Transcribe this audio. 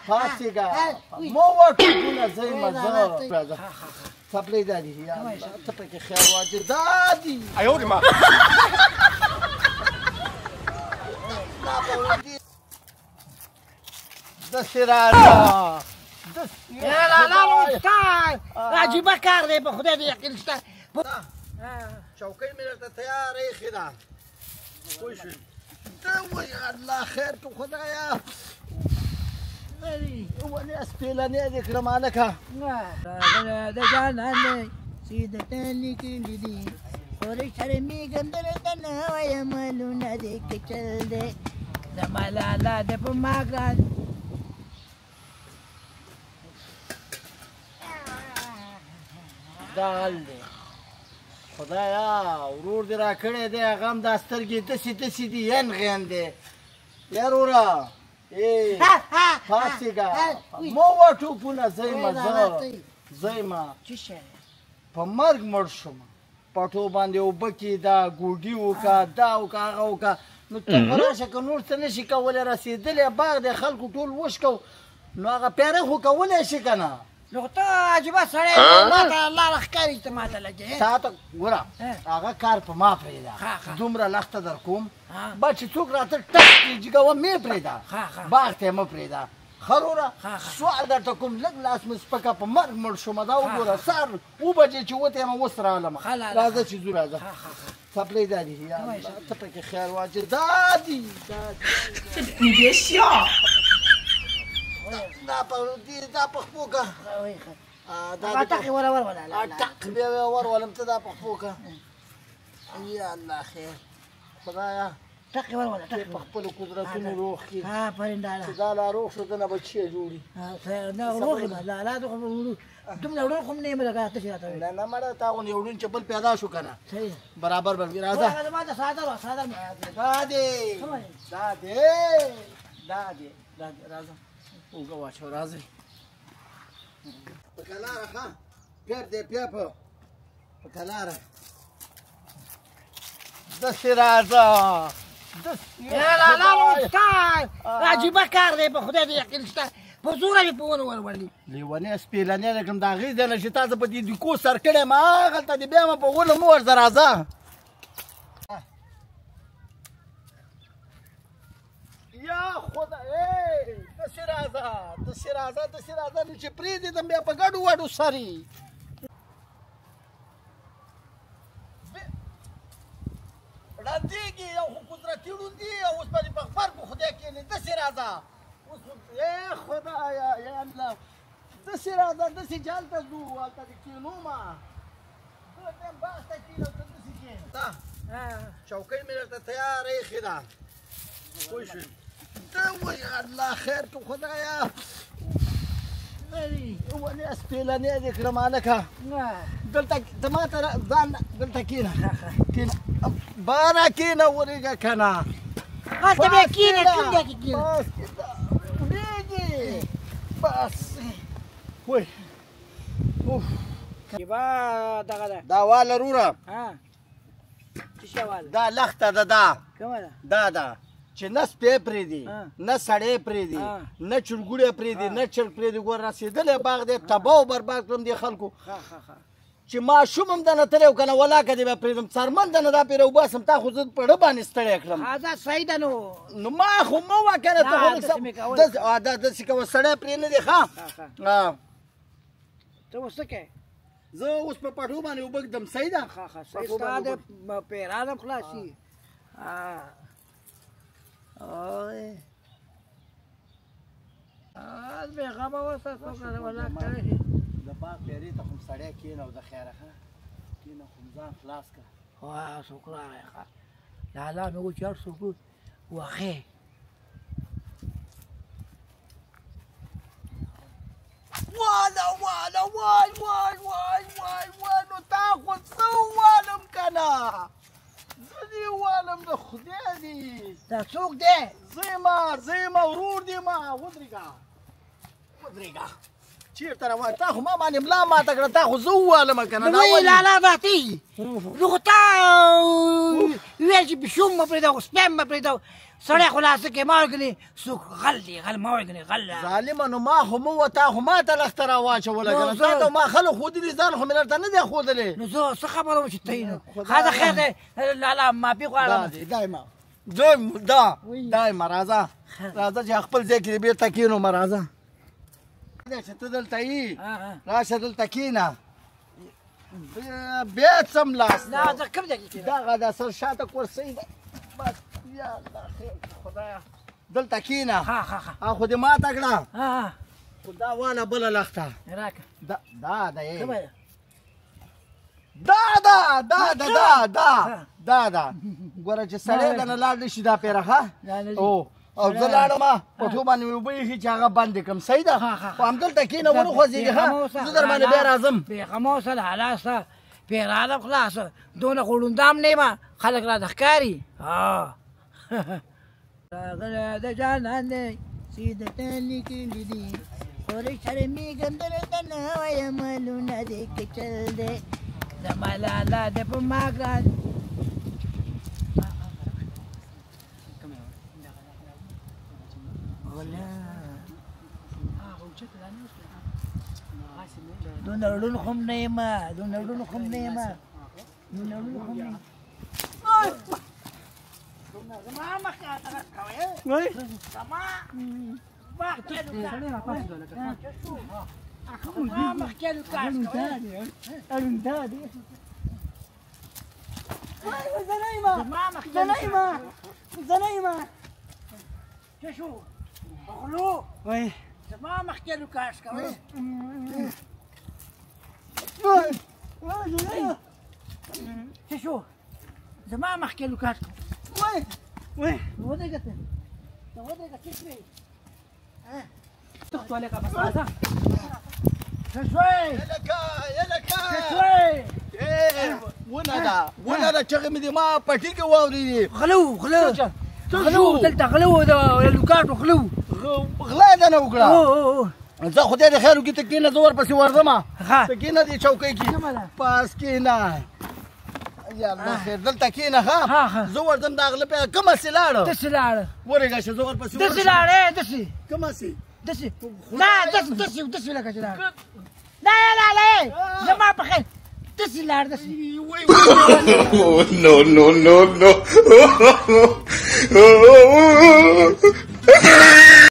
پاسېږه مه وټوپونه ځئ مزه راځه څپلۍ دا دي یا ته پکې خیال واچوې دا دي داسې راځه عجیبه کار دی په خدای دې یقین شته چوکۍ مې درته تیاره ایښې ده پوه شوې ته وایې الله خیر کړه خدایه ولې اسپېلنې دې کړم هلکه د جانان دی سیده ته لیکلي دي خورې شرمېږم درته نه وایم لونه دې که چل دی زما لالا د په ما ګران دا حل دی خدایا ورور دې راکړی دی هغه هم دا سترګې داسې داسې دي ین غین دی یا وروره پاسېږه مه وټوپونه ځئ مزه ځئ ما په مرګ مړ شوم پټو باندې اوبه کېده ګوډي وکړه دا وکړه هغه وکړه نو ته به راشه که نور څه نه شي کولی رسېدلی باغ دی خلکو ټول وشکو نو هغه پیره خو کولی شي که نه نو ته عجیبه سړی ما ته لاره ښکاري ته ما ته لګې تا ته ګوره هغه کار په ما پرېږده دومره لښته در کوم با چې څوک راته ټک کړي جګوه مې پرېږده باغ ته یې مه پرېږده ښه وروره سوال درته کوم لږ لاس مې سپکه په مرګ مړ شومه دا وګوره سهار 7 بجې چې وته یم اوس راغلم راځه چې ځو راځه څپلۍ دا دي یا ته پکې خیال واچوې دا دي你别笑。دا په خپو که ټک یې ورولله ټک بیا ورولم ته دا په خپو که یا الله خیر خدایه ټک یې ورولله په خپلو قدرتونو روغ کړي پرنده چې دا لا روغ شو دنه به چی جوړي نه روغ یم لالا دومره وړون خو م نه یم لکه ته چې راته وایې نه نه مړه تا غوندې وړون چې بل پیدا شو که نه برابر به وي راځه زما ته ساده وه ساده مې دا دی دا دی دا دی راځه اوږه واچوه راځئ په کلاره ښه پیر دی پیا په کلاره داسې راځه عجیبه کار دی په خدای دې یقین شته په زوره مې په ونه ورولي لیونی سپېلنی دی کړم د هغې ځای نه چې تا زه په دې دیکو سر کړی یم هغلته دې بیا مه په ونه مه ورځه راځه یا خدا داسې راځه داسې راځه داسې راځه نو چې پرېږدېدم بیا په ګډو وډو سرې ړندېږي یو خو قدرتي ړوند دي او اوس باندې په غبرګو خدای کښېنې داسې راځه اوس خدایه یا الله داسې راځه داسې چې هلته ځو هلته دې کښېنو ما ټیم باغ ته کښېنه ته داسې کښېنه ته چوکۍ مې درته تیاره ایښې ده پوه شوې ته وایې الله خیر کړه خدایه ولې اسپېلنې دې کړم هلکه دلته ته ما ته ځان دلته کښېنه کښېنه باره کښېنه ورېږه که نه هلته بیا کښېنه کوم ځای کې کښېنه ورېږې بس وای دغه ده دا واله وروره څه شی واله دا لښته ده دا کومه ده دا ده چې نه سپی پرېږدي نه سړی پرېږدي نه چرګوړی پرېږدي نه چرګ پرېږدي ګوره رسېدلی باغ دی تباه و برباد کړم دې خلکو چې ماشوم هم دنه تلی و که نه ولاکه دې به پرېږدم څرمن دنه دا پرې وباسم تا خو زه په ړه باندې ستړی کړم دا صحیح ده نو ما خو مه وه که نه ته خو دا داسې کوه سړی پرې نه دی ښه ته اوس څه کوې زه اوس په پټو باندې اوبه ږدم صحیح ده ستا د پیران هم خلاص شي بېغمه اوسه څوک ولاک کوي د باغ پیرې ته خو سړی کښېنه او د خیره ښه کښېنه خو ځان خلاص کړه څوک راغی ښه لالا مې وچ هر څوک وښې واله واله وای وای وای وای وای نو تا خو څه ووالم که نه زه دې والم د خدای دې دا څوک دی زه یم ورور دې ما ودرېږه ودرېږه چیرته روان تا خو ما باندې ملا ماته کړه تا خو زه ووالم که نه دا وایي ولې لالا ذاتي زه خو تا ویل چې پیشو مه پرېږده سپی مه پرېږده سړی خلاصه کې ما ورګنې څوک غل دی غل ما ورګنې غل ظالمه نو ما خو مه وه تا خو ما ته لښته راواچوله که نه تا ته ما خلک ښودلي ځان خو مې درته نه دی ښودلی نو زه څه خبره وم چې ته یې نو ښه خیر دی لالا معافي غواړم دایمه راځه راځه چې خپل ځای کې بېرته کښېنو مه راځه چې ته دلته یې راشه دلته کښېنه بیا څملاست دا کوم ځای کې دغه د سر شاته کورسۍ ده بس یا الله خیر خدایه دلته کښېنه خو دې ماته کړه خو دا واله بله لښته راکړه دا ده یې کومه دا ګوره چې سړی دنه لاړ نه شي دا پیره ښه او زه لاړم پټو باندې مې اوبه ایښي چې هغه بند کړم صحیح ده خو همدلته کښېنه ونه خوځېږي ښه زه در باندې بیا راځم بېغمه اوسه لالا سته پیغله خلاصه دونه خو ړوندام نه یم خلک راته ښکاري راغلی د جانان دی سیده ته لیکلي دي خورې شرمېږم درته نه وایم لونه دې که چل دی زما لالا دی په ما ګران دونه ړوند خو هم نه یم دونه ړوند خو هم نه یم دونه ړوند خو هم نه یم زما مخکې هغه کوئ زما مخکې لوکاس کوئ ړونده دی زه نه یم څه شو غلو زما مخکې لوکاس کوئ څه شو زما مخکې لوکاس کوئ ودرېږه ته ودرېږه څه شوې تخته لکه بس راځه څه شوې څه شوې ونه ده چغې مې د ما پټي کې واورېدې غلو دلته غلو د لوکاټو غلو غلا یې دنه وکړه زه خدای دې خیر وکړي ته کښېنه زه ورپسې ورځم ته کښېنه دې چوکۍ کې پاس کښېنه یا الله خیر دلته کښېنه ښه زه ورځم دا غله په کومه سې لاړه دسې لاړه ورېږه چې زه ورپسې دسې لاړه دسې کومه سې دسې نه دسې لکه چې لاړه نه زما په خیر دسې لاړه دسې no